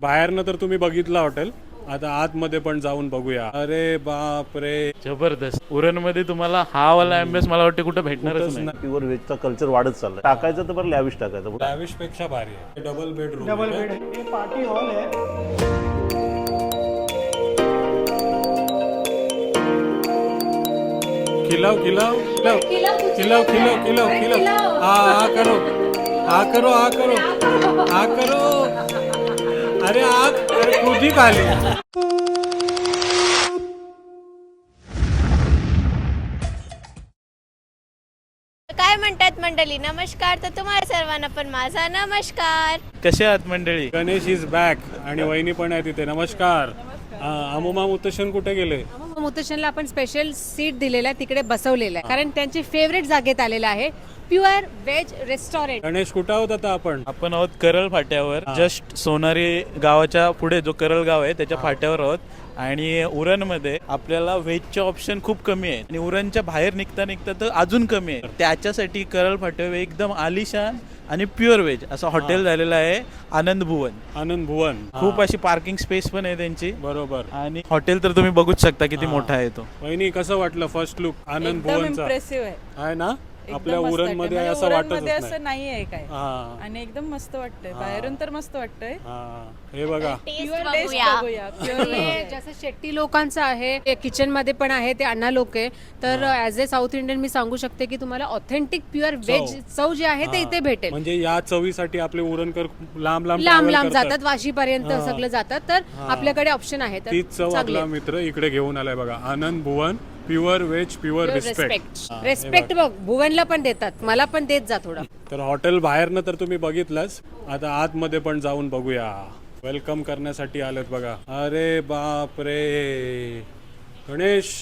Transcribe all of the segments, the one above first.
बाहेरनं तर तुम्ही बघितलं हॉटेल, आता आतमध्ये पण जाऊन बघूया. अरे बाप रे, जबरदस्त. उरणमध्ये तुम्हाला हा वाला ॲम्बियन्स मला वाटतं कुठं भेटणारच नाही. प्युअर व्हेजचा कल्चर वाढत चाललाय. टाकायचं तर बरं लॅविश टाकायचं. लॅविश पेक्षा भारी आहे. डबल बेडरूम, डबल बेड ये पार्टी हॉल है. खिलाओ खिलाओ खिलाओ खिलाओ खिलाओ खिलाओ खिलाओ. हा करो, हा करो, हा करो, हा करो. अरे अरे खुद ही खा ली. काय म्हणतात मंडळी, नमस्कार. तर तुम्हाला सर्वांना पण माझा नमस्कार. कसे आहात मंडळी? गणेश इज बॅक आणि वहिनी पण आहे तिथे. नमस्कार. अमुमा मुतशन कुठे गेले? मुतशनला आपण स्पेशल सीट दिलेला आहे, तिकडे बसवलेलं आहे, कारण त्यांची फेवरेट जागेत आलेलं आहे प्युअर व्हेज रेस्टॉरंट. गणेश कुठं आहोत आता आपण? आपण आहोत करळ फाट्यावर, जस्ट सोनारी गावाच्या पुढे जो करळ गाव आहे त्याच्या फाट्यावर आहोत. आणि उरणमध्ये आपल्याला व्हेजचे ऑप्शन खूप कमी आहेत आणि उरणच्या बाहेर निघता निघता तर अजून कमी आहे. त्याच्यासाठी करळ फाट्यावर एकदम आलिशान आणि प्युअर व्हेज असं हॉटेल झालेलं आहे आनंद भुवन. आनंद भुवन. खूप अशी पार्किंग स्पेस पण आहे त्यांची. बरोबर. आणि हॉटेल तर तुम्ही बघूच शकता किती मोठा आहे तो. वहिनी कसं वाटलं फर्स्ट लुक आनंद भुवनचा? इम्प्रेसिव्ह आहे ना, आपल्या एकदम मस्त उरण मध्ये वाटतंय. असं म्हणजे वाटत उरणमध्ये नाही. असं नाही आहे काय. हा, आणि एकदम मस्त वाटतंय बाहेरून तर मस्त वाटतंय. हा. हे बघा, टेस्ट टेस्ट बघूया. बघूया Pure हे veg. जसं शेट्टी लोकांचं आहे, किचन मध्ये पण आहे, ते अण्णा लोक आहे. तर ऍज अ साऊथ इंडियन मी सांगू शकते की तुम्हाला ऑथेंटिक प्युअर व्हेज चव जी आहे ते इथे भेटेल. म्हणजे या चवीसाठी आपले उरणकर लांब लांब लांब travel लांब करतात. जातात, वाशीपर्यंत सगळं जातात. तर आपल्याकडे ऑप्शन आहे. तर तीच चव चांगले. आपला मित्र इकडे घेऊन आलाय बघा. Anand Bhuvan pure veg pure respect respect बघ, भुवनला पण देतात, मला पण देत जा थोडं. तर हॉटेल बाहेरनं तर तुम्ही बघितलंच, आता आतमध्ये पण जाऊन बघूया. वेलकम करण्यासाठी आलेत बघा. अरे बाप रे, गणेश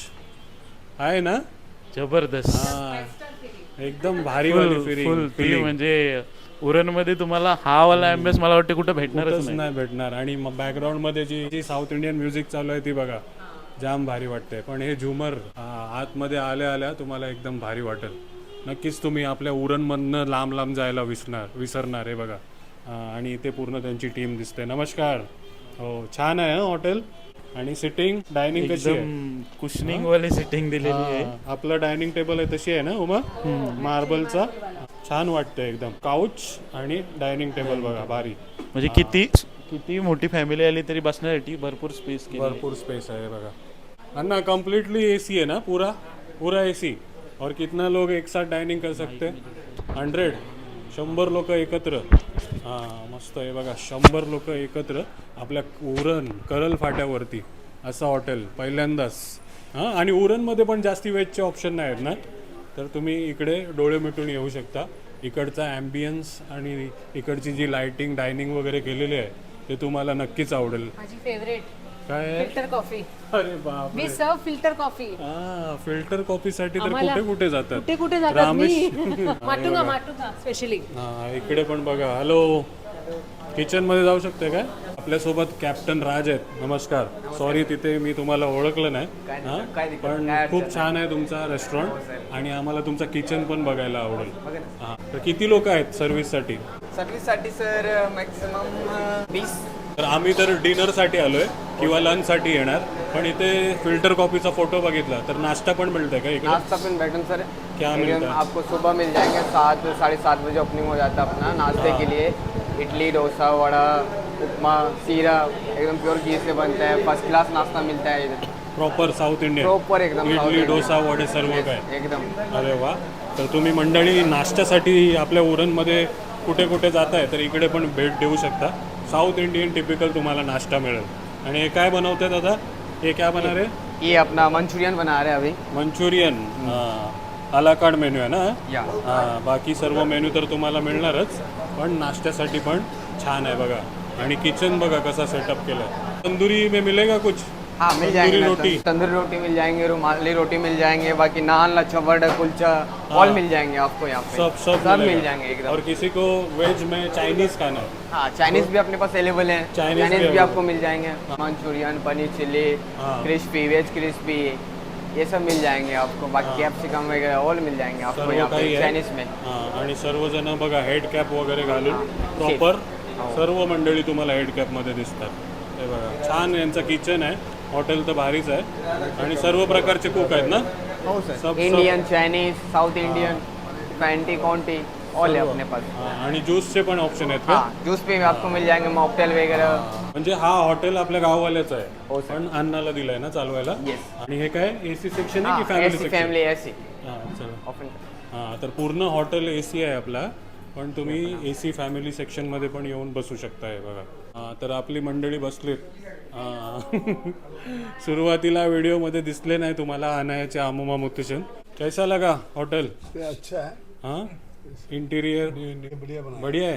आहे ना? जबरदस्त. हा, एकदम भारी फुल वाली फुल फिलिंग म्हणजे उरणमध्ये तुम्हाला हा वाला ॲम्बियन्स मला वाटतं कुठं भेटणारच नाही. नाही भेटणार. आणि मग बॅकग्राऊंड मध्ये जी साऊथ इंडियन म्युझिक चालू आहे ती बघा, जाम भारी वाटते. पण हे झुमर आतमध्ये आल्या आल्या तुम्हाला एकदम भारी वाटेल. नक्कीच तुम्ही आपल्या उरणमधनं लांब लांब जायला विसरणार आहे बघा. आणि इथे पूर्ण त्यांची टीम दिसते. नमस्कार. हो, छान आहे हॉटेल. आणि सिटिंग डायनिंग कशी आहे? एकदम कुशनिंग वाली सिटिंग दिलेली आहे. आपलं डायनिंग टेबल आहे तशी आहे ना उमा? मार्बलचा. छान वाटतं एकदम. काउच आणि डायनिंग टेबल बघा, भारी. म्हणजे किती मोठी फॅमिली आली तरी बसण्यासाठी भरपूर स्पेस. भरपूर स्पेस है बघा. अन्ना कम्प्लीटली एसी है ना? पूरा पूरा एसी. और कितना लोग एक साथ डाइनिंग कर सकते? 100 लोक एकत्र. हां, मस्त आहे बघा. 100 लोक एकत्र आपल्या उरण करल फाट्यावरती असं हॉटेल पहिल्यांदाच. हां, आणि उरणमध्ये पण जास्ती वेजचे ऑप्शन नाही आहेत ना, तर तुम्ही इकडे डोळे मिटून येऊ शकता. इकडचा ॲम्बियन्स आणि इकडची जी लाइटिंग डायनिंग वगैरे केलेली आहे ते तुम्हाला नक्कीच आवडेल. माझी फेवरेट काय आहे? Filter coffee. अरे बाप रे. मी सर्व फिल्टर कॉफी. फिल्टर कॉफी साठी तर आम्हाला कुठे जातात? कुठे जातात रामेश. मी माटुंगा स्पेशली. हा, इकडे पण बघा. हॅलो, किचन मध्ये जाऊ शकते काय? आपल्यासोबत कॅप्टन राज आहेत. नमस्कार. सॉरी तिथे मी तुम्हाला ओळखलं नाही. हा, पण खूप छान आहे तुमचा रेस्टॉरंट आणि आम्हाला तुमचा किचन पण बघायला आवडेल. हा, तर किती लोक आहेत सर्व्हिससाठी? सर्व्हिससाठी सर मॅक्सिमम 20. तर आम्ही तर डिनरसाठी आलोय किंवा लंचसाठी येणार. पण इथे फिल्टर कॉफीचा फोटो बघितला तर नाश्ता पण मिळतंय का इकडे? नाश्ता पिन बैठन सर क्या मिलता है? आपको सुबह मिल जाएंगे 7 7:30 बजे ओपनिंग हो जाता है अपना नाश्ते के लिए. इडली डोसा वड़ा उपमा सीरा एकदम प्योर घी से बनता है. फर्स्ट क्लास नाश्ता मिलता है इधर. Proper south Indian. प्रॉपर एकदम South इडली Indian. डोसा वडे सर्व काय? एकदम. अरे वा. तर तुम्ही मंडळी नाश्त्यासाठी आपल्या उरणमध्ये कुठे कुठे जाताय तर इकडे पण भेट देऊ शकता. साऊथ इंडियन टिपिकल तुम्हाला नाश्ता मिळेल. आणि हे काय बनवतात आता? हे क्या बना रहे? ये अपना मंचूरियन बना रहे हैं अभी. मंचुरियन. आला कार्ड मेन्यू आहे ना? या. हां, बाकी सर्व मेन्यू तर तुम्हाला मिळणारच, पण नाश्त्यासाठी पण छान आहे बघा. आणि किचन बघा कसा सेटअप केला आहे. तंदुरी में मिलेगा कुछ? हाँ मिल जाएंगे तंदूरी ना, रोटी. तंदूरी रोटी मिल जाएंगे, रुमाली रोटी मिल जाएंगे, बाकी नान लच्छा पराठा कुलचा ऑल मिल जाएंगे आपको यहाँ पे. सब मिल मिलेगा. जाएंगे एकदम. और किसी को वेज में चाइनीज खाना है? हाँ चाइनीज भी अपने पास अवेलेबल है. Chinese चाइनीज भी भी आपको मिल जाएंगे. मंचूरियन, पनीर चिल्ली, हाँ. क्रिस्पी, वेज क्रिस्पी, ये सब मिल जाएंगे आपको. बाकी कैप्सिकम वगैरह ऑल मिल जाएंगे आपको सर्व यहाँ काही पे आहे. चाइनीज में. हां, आणि सर्वजण बघा हेड कॅप वगैरे घालून प्रॉपर सर्व मंडळी तुम्हाला हेड कॅपमध्ये दिसतात. हे बघा छान यांचं किचन आहे. हॉटेल तर भारीच आहे आणि सर्व प्रकारचे कुक आहेत ना. हो सब- sir, Indian, Chinese, south Indian, फैंटी, कॉन्टी, ऑल है अपने पास. आणि ज्यूसचे पण ऑप्शन आहेत का? हाँ, जूस पे भी आपको मिल जाएंगे, मॉकटेल वगैरह. म्हणजे हा हॉटेल आपल्या गाववाल्याच आहे हो सर. पण अण्णाला दिलाय ना चालवायला. Yes. आणि हे काय एसी सेक्शन आहे हाँ, की फॅमिली ऐसी सेक्शन? फैमिली ऐसी चला ऑफन. हां तर पूर्ण हॉटेल एसी आहे आपला पण तुम्ही एसी फॅमिली सेक्शनमध्ये पण येऊन बसू शकताय बघा. तर आपली मंडळी बसलीत. सुरुवातीला व्हिडिओमध्ये दिसले नाही तुम्हाला अनायाचे अमुमा मुत्तशन. कैसा लगा होटल? अच्छा है, हाँ इंटीरियर बढ़िया बना बढ़िया है.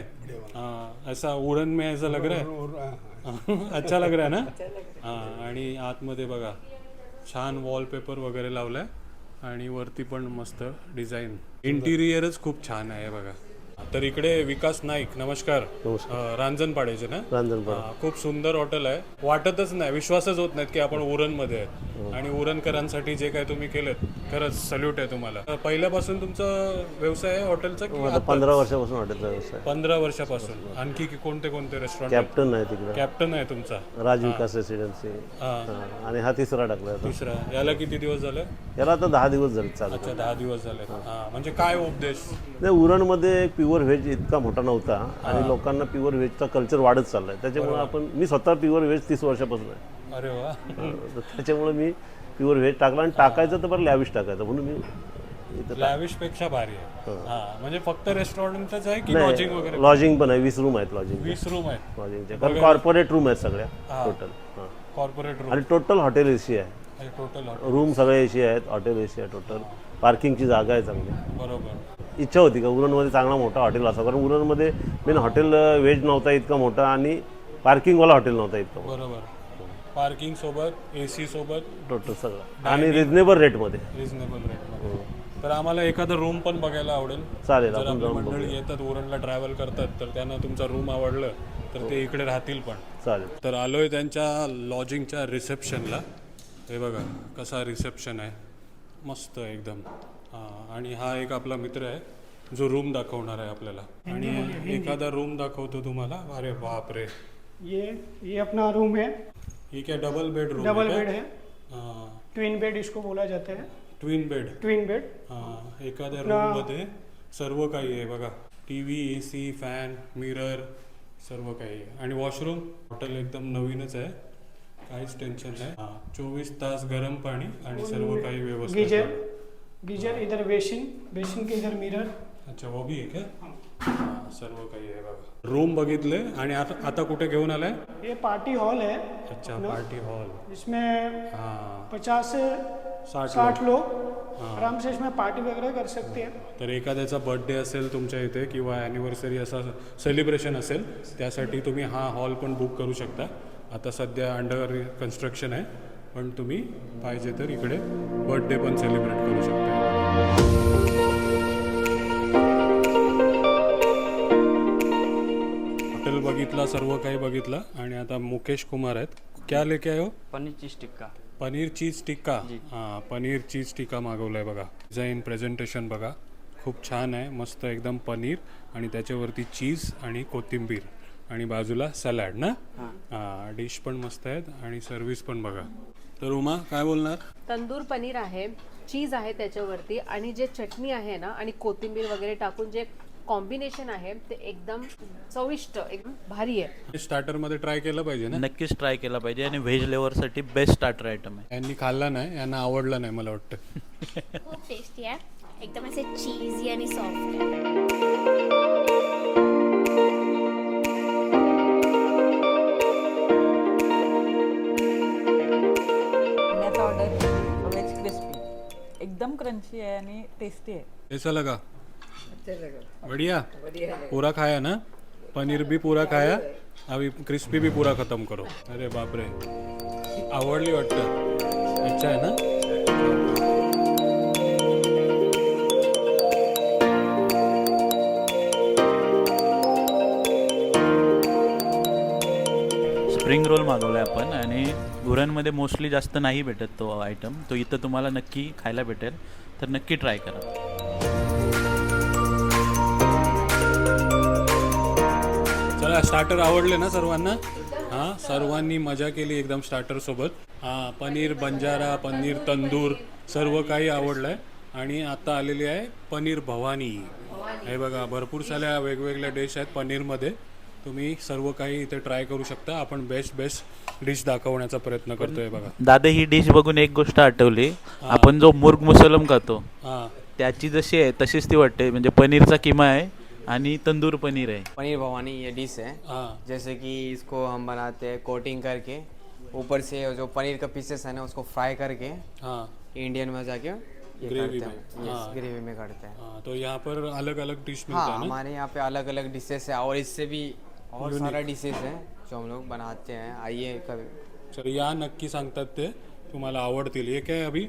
हाँ ऐसा उड़न में ऐसा लग रहा है. और अच्छा लग रहा है ना. हां आणि आतमध्ये बघा छान वॉलपेपर वगैरे लावलाय आणि वरती पण मस्त डिझाईन. इंटिरियरच खूप छान आहे बघा. तर इकडे विकास नाईक नमस्कार. रांजणपाड्याचे ना. रांजणपाडा. खूप सुंदर हॉटेल आहे. वाटतच नाही विश्वासच होत नाहीत की आपण उरणमध्ये आहे आणि उरणकरांसाठी जे काय तुम्ही केलं खरंच सल्यूट आहे तुम्हाला. पहिल्यापासून तुमचा व्यवसाय आहे हॉटेलचा की आता आताच? 15 वर्षापासून हॉटेलचा व्यवसाय. 15 वर्षापासून. आणखी कोणते कोणते रेस्टॉरंट? कॅप्टन आहे तिकडे, कॅप्टन आहे तुमचा. राज विकास रेसिडेन्सी. हा हां, आणि हा तिसरा टाकला आता. तिसरा. याला किती दिवस झाले? याला आता 10 दिवस झाले चालू. अच्छा 10 दिवस झाले. हा म्हणजे काय उपदेश? नाही, उरणमध्ये प्युअर व्हेज इतका मोठा नव्हता आणि लोकांना प्युअर व्हेजचा कल्चर वाढत चाललाय. त्याच्यामुळे मी स्वतः प्युअर व्हेज 30 वर्षापासून आहे. अरे वा. तर त्याच्यामुळे मी प्युअर व्हेज टाकला आणि टाकायचं तर बरं लॅविश टाकायचं म्हणून मी इथं लॅविश पेक्षा भारी आहे. हा म्हणजे फक्त रेस्टॉरंटच आहे की लॉजिंग नाही, वगैरे? लॉजिंग पण आहे. 20 रूम आहेत लॉजिंग 20 रूम आहेत. लॉजिंगचे, कारण कॉर्पोरेट रूम आहेत सगळ्या टोटल. हां, कॉर्पोरेट रूम आणि टोटल हॉटेल एसी आहे. टोटल. रूम सगळे एसी आहेत, हॉटेल एसी आहे टोटल. पार्किंगची जागा आहे चांगली. बरोबर. इच्छा होती का उरणमध्ये चांगला मोठा हॉटेल असा, कारण उरणमध्ये मेन हॉटेल व्हेज नव्हता इतका मोठा आणि पार्किंगवाला हॉटेल नव्हता इतका मोठा. बरोबर. पार्किंग सोबत एसी सोबत टोटल सगळं आणि रिजनेबल रेटमध्ये. Reasonable rate. तर आम्हाला एखादा रूम पण बघायला आवडेल. चालेल, जर आपण आपली जाऊन मंडळी बघूया. येतात उरणला ट्रॅव्हल करतात तर त्यांना तुमचा रूम आवडलं तर ते इकडे राहतील पण. चालेल. तर आलोय त्यांच्या लॉजिंगच्या रिसेप्शनला. हे बघा कसा रिसेप्शन आहे मस्त एकदम. हां आणि हा एक आपला मित्र आहे जो रूम दाखवणार आहे आपल्याला आणि एखादा रूम दाखवतो तुम्हाला. अरे बाप रे. ये अपना रूम है. ही क्या डबल बेडरूम? डबल बेड है. हां ट्विन बेड इसको बोला जाता है. Twin bed. Twin bed. हां एखाद्या रूममध्ये सर्व काही आहे बघा. टी व्ही, ए सी, फॅन, मिरर सर्व काही आहे. आणि वॉशरूम. हॉटेल एकदम नवीनच आहे काहीच टेन्शन नाही. हां 24 तास गरम पाणी आणि सर्व काही व्यवस्थित. गीजर. गीजर इधर बेसिन. बेसिन के इधर मिरर. अच्छा वो भी आहे का? हां सर्व काही आहे बघा. रूम बघितले आणि आता कुठे घेऊन आलाय? ये पार्टी हॉल है. अच्छा पार्टी हॉल. इसमें हां 50 से 60 लोग आराम से इसमें पार्टी वगैरह कर सकते हैं. तर एखाद्याचा बर्थडे असेल तुमच्या इथे किंवा ॲनिव्हर्सरी असा सेलिब्रेशन असेल त्यासाठी तुम्ही हा हॉल पण बुक करू शकता. आता सध्या अंडर कन्स्ट्रक्शन आहे पण तुम्ही पाहिजे तर इकडे बर्थडे पण सेलिब्रेट करू शकता. हॉटेल बघितला सर्व काही बघितलं आणि आता मुकेश कुमार आहेत. क्या लेके आयो? पनीर चीज टिक्का. पनीर चीज टिक्का. हां पनीर चीज टिक्का मागवलाय बघा. डिझाईन प्रेझेंटेशन बघा खूप छान आहे मस्त एकदम. पनीर आणि त्याच्यावरती चीज आणि कोथिंबीर आणि बाजूला सॅलड ना. हां डिश पण मस्त आहेत आणि सर्विस पण बघा. तर उमा काय बोलणार? तंदूर पनीर आहे, चीज आहे त्याच्यावरती आणि जे चटणी आहे ना आणि कोथिंबीर वगैरे टाकून जे कॉम्बिनेशन आहे ते एकदम चविष्ट एकदम भारी आहे. स्टार्टरमध्ये ट्राय केलं पाहिजे ना. नक्कीच ट्राय केला पाहिजे आणि व्हेज लेवरसाठी बेस्ट स्टार्टर आयटम आहे. यांनी खाल्ला नाही यांना आवडला नाही मला वाटतं. खूप टेस्टी आहे. एकदम असे चीजी आणि सॉफ्ट आहे. पुण्याचा ऑर्डर व्हेज क्रिस्पी एकदम क्रंची आहे आणि टेस्टी आहे. कैसा लगा? बढ़िया. पूरा खाया ना? पनीर भी पूरा खाया. अभी क्रिस्पी भी पूरा खत्म करो. अरे बाप रे आवडली वाटतं. अच्छा आहे ना. स्प्रिंग रोल मागवलाय आपण आणि उरणमध्ये मोस्टली जास्त नाही भेटत तो आयटम. तो इथं तुम्हाला नक्की खायला भेटेल तर नक्की ट्राय करा. चला चला स्टार्टर आवडले ना सर्वांना? हां सर्वांनी मजा केली एकदम स्टार्टर सोबत. हां पनीर बंजारा, पनीर तंदूर सर्व काही आवडलं आहे. आणि आता आलेली आहे पनीर भवानी. हे बघा भरपूर साऱ्या वेगवेगळ्या डिश आहेत पनीरमध्ये. तुम्ही सर्व काही इथे ट्राय करू शकता. आपण बेस्ट डिश दाखवण्याचा प्रयत्न करतोय बघा. दादा ही डिश बघून एक गोष्ट आठवली. आपण जो मुर्ग मुसलम खातो हां त्याची जशी आहे तशीच ती वाटते. म्हणजे पनीरचा किमा आहे आणि तंदूर पनीर है. पनीर भवानी ये डिश है, हाँ जैसे कि इसको हम बनाते हैं कोटिंग करके, ऊपर से जो पनीर का पीसेस है ना उसको फ्राई करके हाँ इंडियन में जाके ये ग्रेवी करते में, हैं, हाँ। ग्रेवी में करते हैं. हाँ तो यहाँ पर अलग अलग डिश मिलता हाँ है ना. हमारे यहाँ पे अलग अलग डिशेस है और इससे भी और सारा डिशेस है जो हम लोग बनाते हैं. आइए कभी. चल या नक्की सांगतात ते तुम्हाला आवडतील. हे काय अभि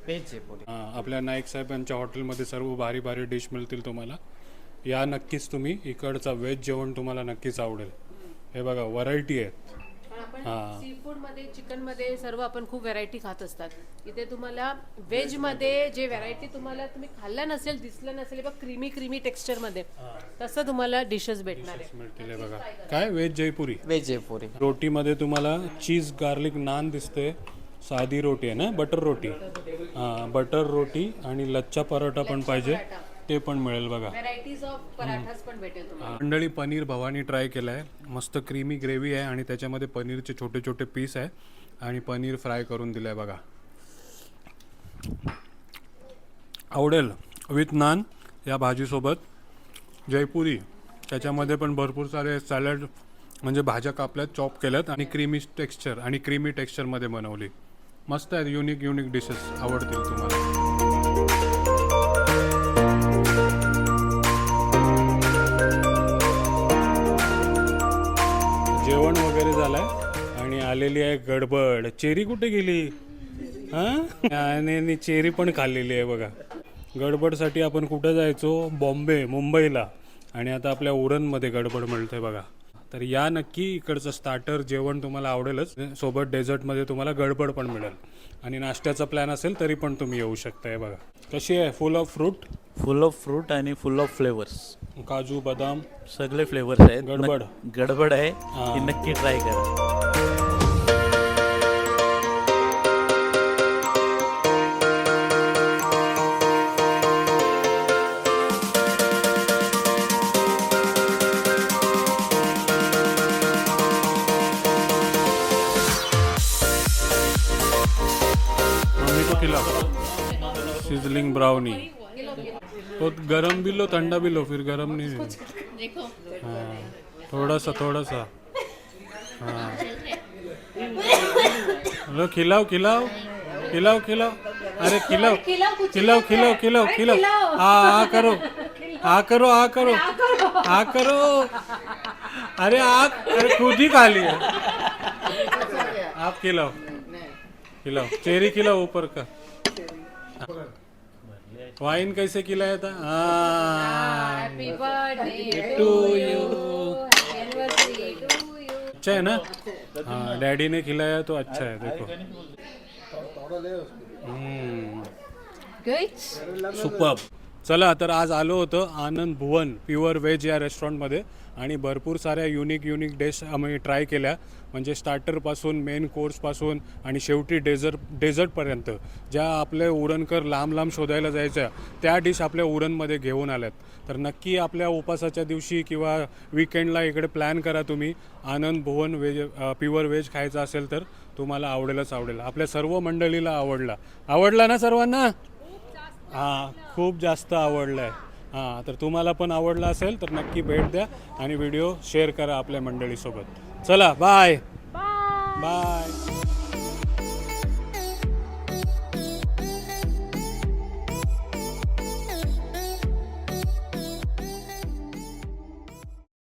वेज है पूरी. हां आपल्या नाईक साहेब यांच्या हॉटेलमध्ये सर्व भारी भारी डिश मिळतील तुम्हाला. या नक्कीच तुम्ही. इकडचा व्हेज जेवण तुम्हाला नक्कीच आवडेल. हे बघा व्हरायटी आहे. आपण सी फूड मध्ये चिकन मध्ये सर्व आपण खूप व्हरायटी खात असतात. इथे तुम्हाला व्हेज मध्ये जे व्हरायटी तुम्हाला तुम्ही खाल्ला नसेल, दिसलं नसेल बघ क्रीमी टेक्स्चर मध्ये, तसं तुम्हाला डिशेस भेटणार आहे. मिळतील. हे बघा काय व्हेज जयपुरी. वेज है पूरी. रोटीमध्ये तुम्हाला चीज गार्लिक नान दिसते. साधी रोटी आहे ना, बटर रोटी. हां बटर रोटी आणि लच्छा पराठा पण पाहिजे ते पण मिळेल बघा. व्हरायटीज ऑफ पराठास पण भेटेल तुम्हाला. मंडळी पनीर भवानी ट्राय केला आहे. मस्त क्रीमी ग्रेव्ही आहे आणि त्याच्यामध्ये पनीरचे छोटे छोटे पीस आहे आणि पनीर फ्राय करून दिलं आहे बघा. आवडेल विथ नान या भाजीसोबत. जयपुरी त्याच्यामध्ये पण भरपूर सारे सॅलड म्हणजे भाज्या कापल्यात, चॉप केल्यात आणि क्रीमी टेक्स्चरमध्ये बनवली. मस्त आहेत. युनिक डिशेस आवडतील तुम्हाला. जेवण वगैरे झालंय आणि आलेली आहे गडबड. चेरी कुठे गेली? हां आणि चेरी पण खाल्लेली आहे बघा. गडबडसाठी आपण कुठं जायचो? बॉम्बे मुंबईला. आणि आता आपल्या उरणमध्ये गडबड मिळते बघा. तर या नक्की. इकडचं स्टार्टर जेवण तुम्हाला आवडेलच. सोबत डेझर्टमध्ये तुम्हाला गडबड पण मिळेल. आणि नाश्त्याचा प्लॅन असेल तरी पण तुम्ही येऊ शकता. हे बघा कशी आहे. फुल ऑफ फ्रूट आणि फुल ऑफ फ्लेवर्स. काजू बदाम सगळे फ्लेवर्स आहेत. गडबड आहे. ही नक्की ट्राय करा. Sizzling brownie. तो गरम भी लो ठंडा भी लो, फिर गरम नहीं. हाँ थोड़ा सा. हाँ लो खिलाओ. अरे खिलाओ. हाँ करो. अरे खुद ही खा लिया. आप खिलाओ. चेरी खिलाओ ऊपर का. वाइन कैसे खिलाया था? Happy birthday to you. अच्छा है ना. हाँ डैडी ने खिलाया तो अच्छा है. देखो सुपर्ब. चला तर आज आलो होतो आनंद भुवन प्युअर व्हेज या रेस्टॉरंटमध्ये आणि भरपूर साऱ्या युनिक डिश आम्ही ट्राय केल्या. म्हणजे स्टार्टरपासून मेन कोर्सपासून आणि शेवटी डेझर्टपर्यंत ज्या आपले उरणकर लांब शोधायला जायच्या त्या डिश आपल्या उरणमध्ये घेऊन आल्यात. तर नक्की आपल्या उपासाच्या दिवशी किंवा विकेंडला इकडे प्लॅन करा तुम्ही. आनंद भुवन प्युअर व्हेज खायचं असेल तर तुम्हाला आवडेल. आपल्या सर्व मंडळीला आवडला ना सर्वांना? हां खूप जास्त आवडलं आहे. हां तर तुम्हाला पण आवडला असेल तर नक्की भेट द्या आणि व्हिडिओ शेअर करा आपल्या मंडळीसोबत. चला बाय.